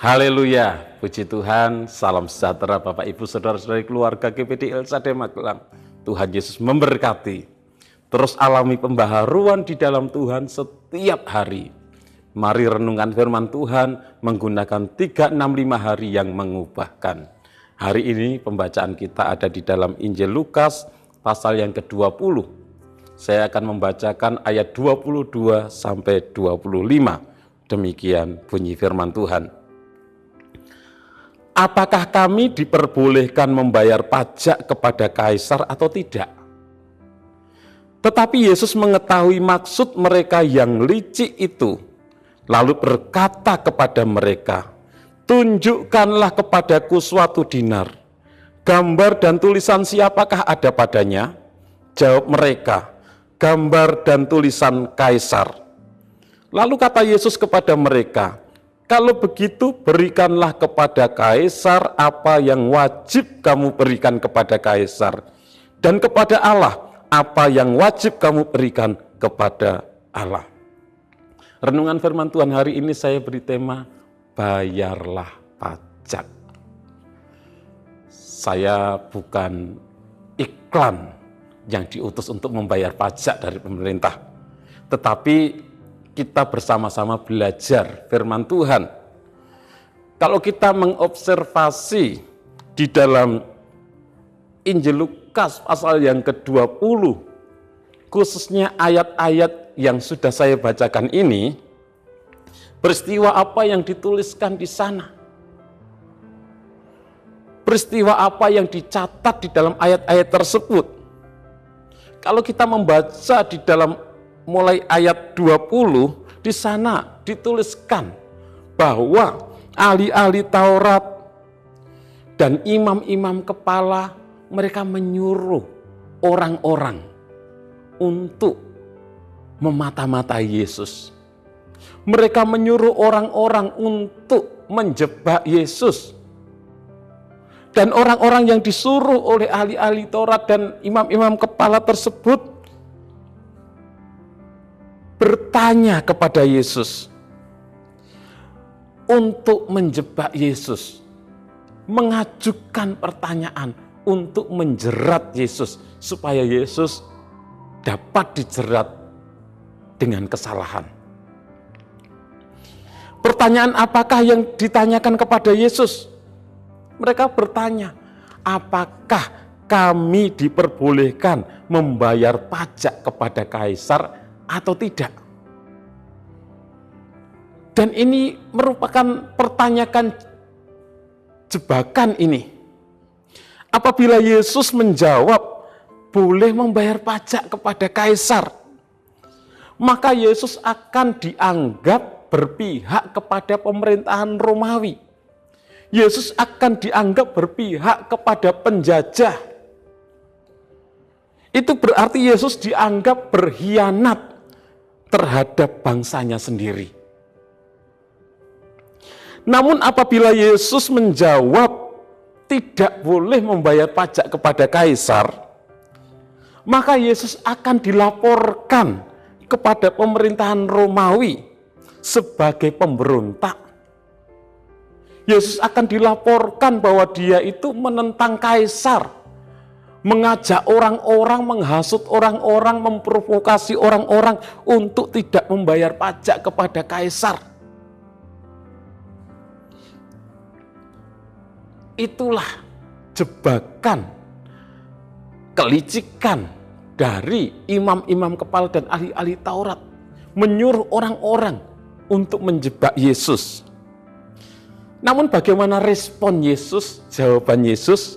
Haleluya, puji Tuhan, salam sejahtera Bapak Ibu Saudara-saudari keluarga GPD Elsade Magelang. Tuhan Yesus memberkati. Terus alami pembaharuan di dalam Tuhan setiap hari. Mari renungkan firman Tuhan menggunakan 365 hari yang mengubahkan. Hari ini pembacaan kita ada di dalam Injil Lukas pasal yang ke-20. Saya akan membacakan ayat 22 sampai 25. Demikian bunyi firman Tuhan. Apakah kami diperbolehkan membayar pajak kepada kaisar atau tidak? Tetapi Yesus mengetahui maksud mereka yang licik itu, lalu berkata kepada mereka, tunjukkanlah kepadaku suatu dinar. Gambar dan tulisan siapakah ada padanya? Jawab mereka, gambar dan tulisan kaisar. Lalu kata Yesus kepada mereka, kalau begitu berikanlah kepada kaisar apa yang wajib kamu berikan kepada kaisar, dan kepada Allah apa yang wajib kamu berikan kepada Allah. Renungan firman Tuhan hari ini saya beri tema, bayarlah pajak. Saya bukan iklan yang diutus untuk membayar pajak dari pemerintah, tetapi kita bersama-sama belajar firman Tuhan. Kalau kita mengobservasi di dalam Injil Lukas pasal yang ke-20, khususnya ayat-ayat yang sudah saya bacakan ini, peristiwa apa yang dituliskan di sana? Peristiwa apa yang dicatat di dalam ayat-ayat tersebut? Kalau kita membaca di dalam mulai ayat 20, di sana dituliskan bahwa ahli-ahli Taurat dan imam-imam kepala mereka menyuruh orang-orang untuk memata-matai Yesus. Mereka menyuruh orang-orang untuk menjebak Yesus. Dan orang-orang yang disuruh oleh ahli-ahli Taurat dan imam-imam kepala tersebut bertanya kepada Yesus untuk menjebak Yesus, mengajukan pertanyaan untuk menjerat Yesus supaya Yesus dapat dijerat dengan kesalahan. Pertanyaan apakah yang ditanyakan kepada Yesus? Mereka bertanya, apakah kami diperbolehkan membayar pajak kepada kaisar atau tidak? Dan ini merupakan pertanyaan jebakan ini. Apabila Yesus menjawab boleh membayar pajak kepada kaisar, maka Yesus akan dianggap berpihak kepada pemerintahan Romawi. Yesus akan dianggap berpihak kepada penjajah. Itu berarti Yesus dianggap berkhianat terhadap bangsanya sendiri. Namun apabila Yesus menjawab tidak boleh membayar pajak kepada kaisar, maka Yesus akan dilaporkan kepada pemerintahan Romawi sebagai pemberontak. Yesus akan dilaporkan bahwa dia itu menentang kaisar, mengajak orang-orang, menghasut orang-orang, memprovokasi orang-orang untuk tidak membayar pajak kepada kaisar. Itulah jebakan, kelicikan dari imam-imam kepala dan ahli-ahli Taurat, menyuruh orang-orang untuk menjebak Yesus. Namun bagaimana respon Yesus, jawaban Yesus?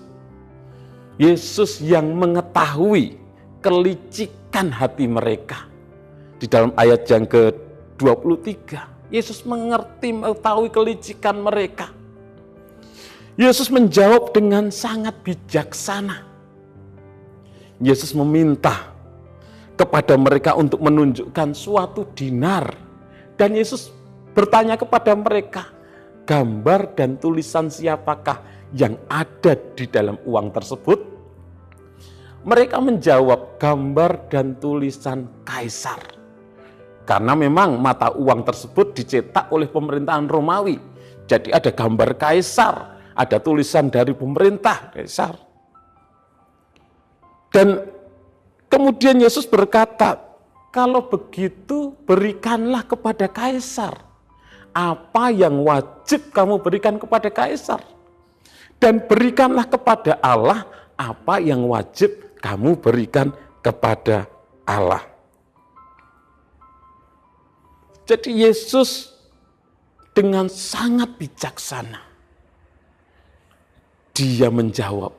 Yesus yang mengetahui kelicikan hati mereka. Di dalam ayat yang ke-23, Yesus mengetahui kelicikan mereka. Yesus menjawab dengan sangat bijaksana. Yesus meminta kepada mereka untuk menunjukkan suatu dinar. Dan Yesus bertanya kepada mereka, gambar dan tulisan siapakah yang ada di dalam uang tersebut? Mereka menjawab, gambar dan tulisan kaisar. Karena memang mata uang tersebut dicetak oleh pemerintahan Romawi. Jadi ada gambar kaisar, ada tulisan dari pemerintah kaisar. Dan kemudian Yesus berkata, kalau begitu berikanlah kepada kaisar apa yang wajib kamu berikan kepada kaisar. Dan berikanlah kepada Allah apa yang wajib kamu berikan kepada Allah. Jadi Yesus dengan sangat bijaksana, dia menjawab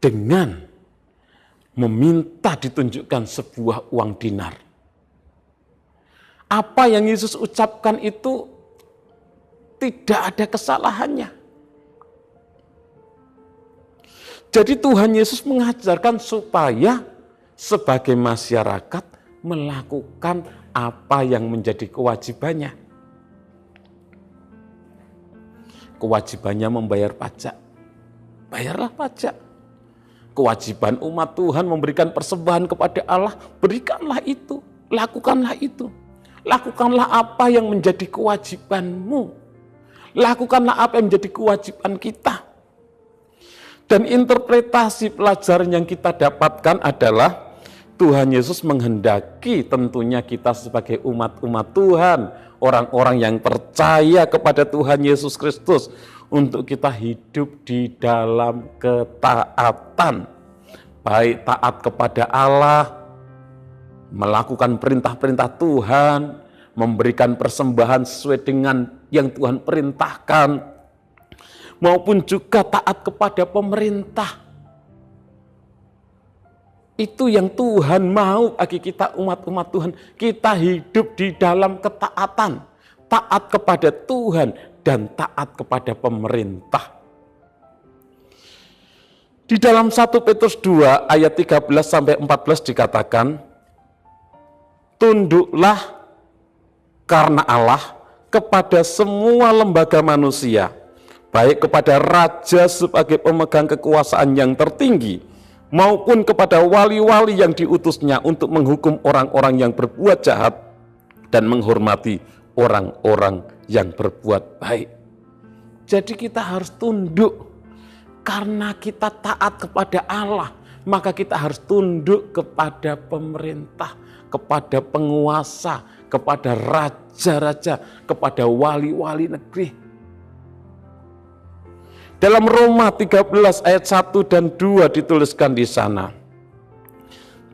dengan meminta ditunjukkan sebuah uang dinar. Apa yang Yesus ucapkan itu tidak ada kesalahannya. Jadi Tuhan Yesus mengajarkan supaya sebagai masyarakat melakukan apa yang menjadi kewajibannya. Kewajibannya membayar pajak. Bayarlah pajak. Kewajiban umat Tuhan memberikan persembahan kepada Allah, berikanlah itu, lakukanlah itu. Lakukanlah apa yang menjadi kewajibanmu. Lakukanlah apa yang menjadi kewajiban kita. Dan interpretasi pelajaran yang kita dapatkan adalah Tuhan Yesus menghendaki tentunya kita sebagai umat-umat Tuhan, orang-orang yang percaya kepada Tuhan Yesus Kristus, untuk kita hidup di dalam ketaatan. Baik taat kepada Allah, melakukan perintah-perintah Tuhan, memberikan persembahan sesuai dengan yang Tuhan perintahkan, maupun juga taat kepada pemerintah. Itu yang Tuhan mau bagi kita umat-umat Tuhan. Kita hidup di dalam ketaatan, taat kepada Tuhan dan taat kepada pemerintah. Di dalam 1 Petrus 2 ayat 13-14 dikatakan, tunduklah karena Allah kepada semua lembaga manusia, baik kepada raja sebagai pemegang kekuasaan yang tertinggi, maupun kepada wali-wali yang diutusnya untuk menghukum orang-orang yang berbuat jahat dan menghormati orang-orang yang berbuat baik. Jadi kita harus tunduk karena kita taat kepada Allah, maka kita harus tunduk kepada pemerintah, kepada penguasa, kepada raja-raja, kepada wali-wali negeri. Dalam Roma 13 ayat 1 dan 2 dituliskan di sana,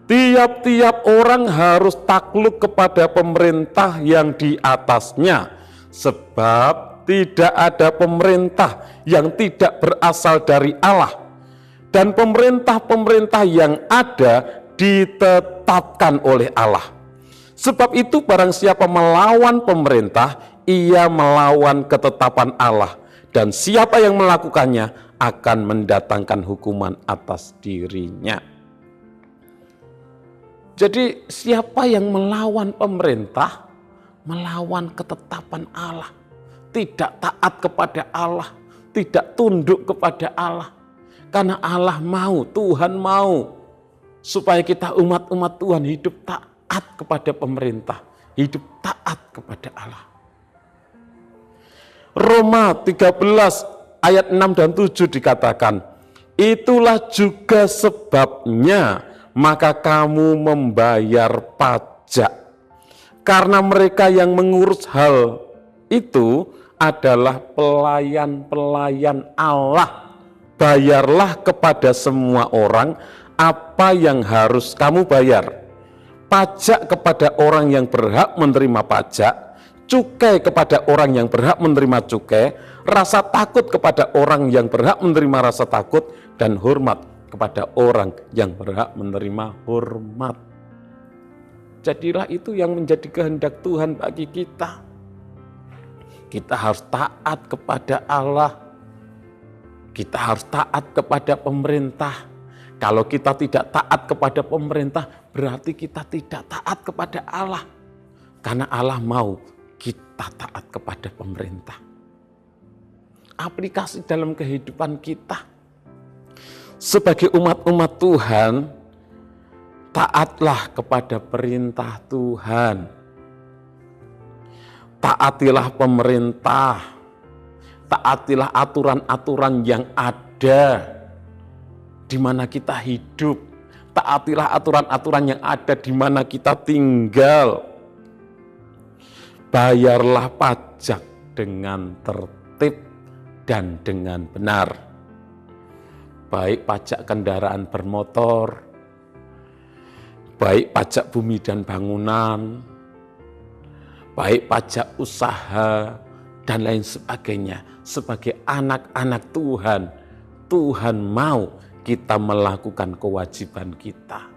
tiap-tiap orang harus takluk kepada pemerintah yang di atasnya, sebab tidak ada pemerintah yang tidak berasal dari Allah, dan pemerintah-pemerintah yang ada ditetapkan oleh Allah. Sebab itu barang siapa melawan pemerintah, ia melawan ketetapan Allah, dan siapa yang melakukannya akan mendatangkan hukuman atas dirinya. Jadi siapa yang melawan pemerintah, melawan ketetapan Allah, tidak taat kepada Allah, tidak tunduk kepada Allah. Karena Allah mau, Tuhan mau supaya kita umat-umat Tuhan hidup taat kepada pemerintah, hidup taat kepada Allah. Roma 13 ayat 6 dan 7 dikatakan, itulah juga sebabnya maka kamu membayar pajak, karena mereka yang mengurus hal itu adalah pelayan-pelayan Allah. Bayarlah kepada semua orang apa yang harus kamu bayar. Pajak kepada orang yang berhak menerima pajak, cukai kepada orang yang berhak menerima cukai, rasa takut kepada orang yang berhak menerima rasa takut, dan hormat kepada orang yang berhak menerima hormat. Jadilah itu yang menjadi kehendak Tuhan bagi kita. Kita harus taat kepada Allah. Kita harus taat kepada pemerintah. Kalau kita tidak taat kepada pemerintah, berarti kita tidak taat kepada Allah. Karena Allah mau kita taat kepada pemerintah. Aplikasi dalam kehidupan kita. Sebagai umat-umat Tuhan, taatlah kepada perintah Tuhan. taatilah pemerintah, taatilah aturan-aturan yang ada di mana kita hidup, taatilah aturan-aturan yang ada di mana kita tinggal. Bayarlah pajak dengan tertib dan dengan benar. Baik pajak kendaraan bermotor, baik pajak bumi dan bangunan, baik pajak usaha, dan lain sebagainya. Sebagai anak-anak Tuhan, Tuhan mau kita melakukan kewajiban kita.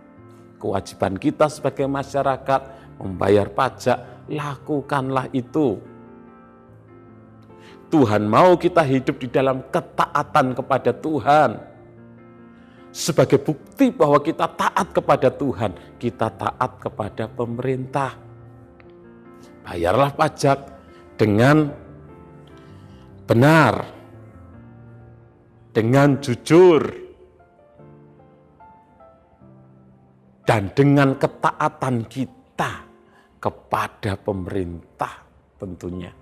Kewajiban kita sebagai masyarakat membayar pajak, lakukanlah itu. Tuhan mau kita hidup di dalam ketaatan kepada Tuhan. Sebagai bukti bahwa kita taat kepada Tuhan, kita taat kepada pemerintah. Bayarlah pajak dengan benar, dengan jujur, dan dengan ketaatan kita kepada pemerintah tentunya.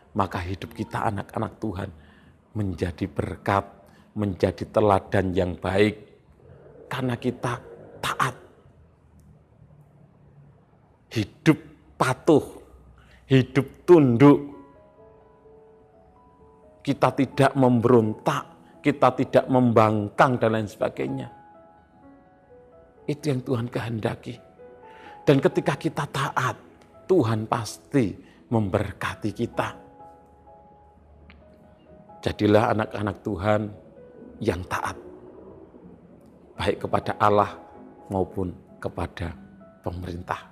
Maka hidup kita anak-anak Tuhan menjadi berkat, menjadi teladan yang baik, karena kita taat. Hidup patuh, hidup tunduk. Kita tidak memberontak, kita tidak membangkang dan lain sebagainya. Itu yang Tuhan kehendaki. Dan ketika kita taat, Tuhan pasti memberkati kita. Jadilah anak-anak Tuhan yang taat, baik kepada Allah maupun kepada pemerintah.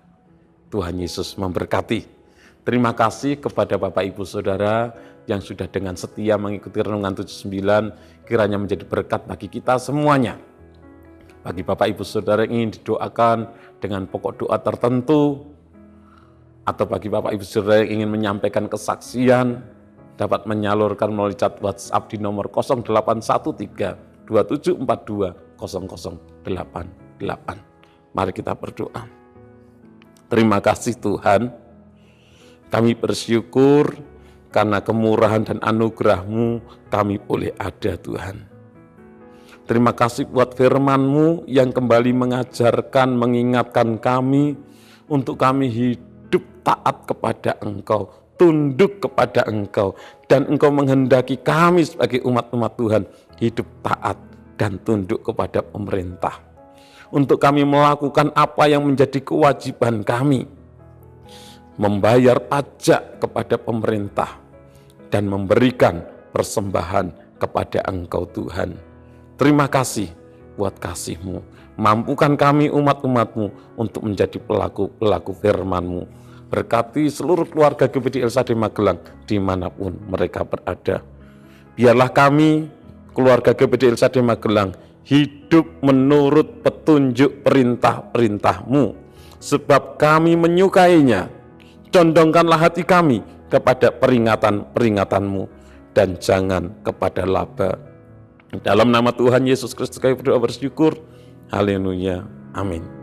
Tuhan Yesus memberkati. Terima kasih kepada Bapak Ibu Saudara yang sudah dengan setia mengikuti Renungan 79, kiranya menjadi berkat bagi kita semuanya. Bagi Bapak Ibu Saudara yang ingin didoakan dengan pokok doa tertentu, atau bagi Bapak Ibu Saudara yang ingin menyampaikan kesaksian, dapat menyalurkan melalui chat WhatsApp di nomor 0813 2742 0088. Mari kita berdoa. Terima kasih Tuhan, kami bersyukur karena kemurahan dan anugerah-Mu kami boleh ada Tuhan. Terima kasih buat firman-Mu yang kembali mengajarkan, mengingatkan kami untuk kami hidup taat kepada Engkau, tunduk kepada Engkau, dan Engkau menghendaki kami sebagai umat-umat Tuhan hidup taat dan tunduk kepada pemerintah. Untuk kami melakukan apa yang menjadi kewajiban kami, membayar pajak kepada pemerintah dan memberikan persembahan kepada Engkau Tuhan. Terima kasih buat kasih-Mu. Mampukan kami umat-umat-Mu untuk menjadi pelaku-pelaku firman-Mu. Berkati seluruh keluarga GBD LSAD Magelang dimanapun mereka berada. Biarlah kami, keluarga GBD LSAD Magelang, hidup menurut petunjuk perintah-perintah-Mu. Sebab kami menyukainya. Condongkanlah hati kami kepada peringatan-peringatan-Mu, dan jangan kepada laba. Dalam nama Tuhan Yesus Kristus kami berdoa bersyukur. Haleluya. Amin.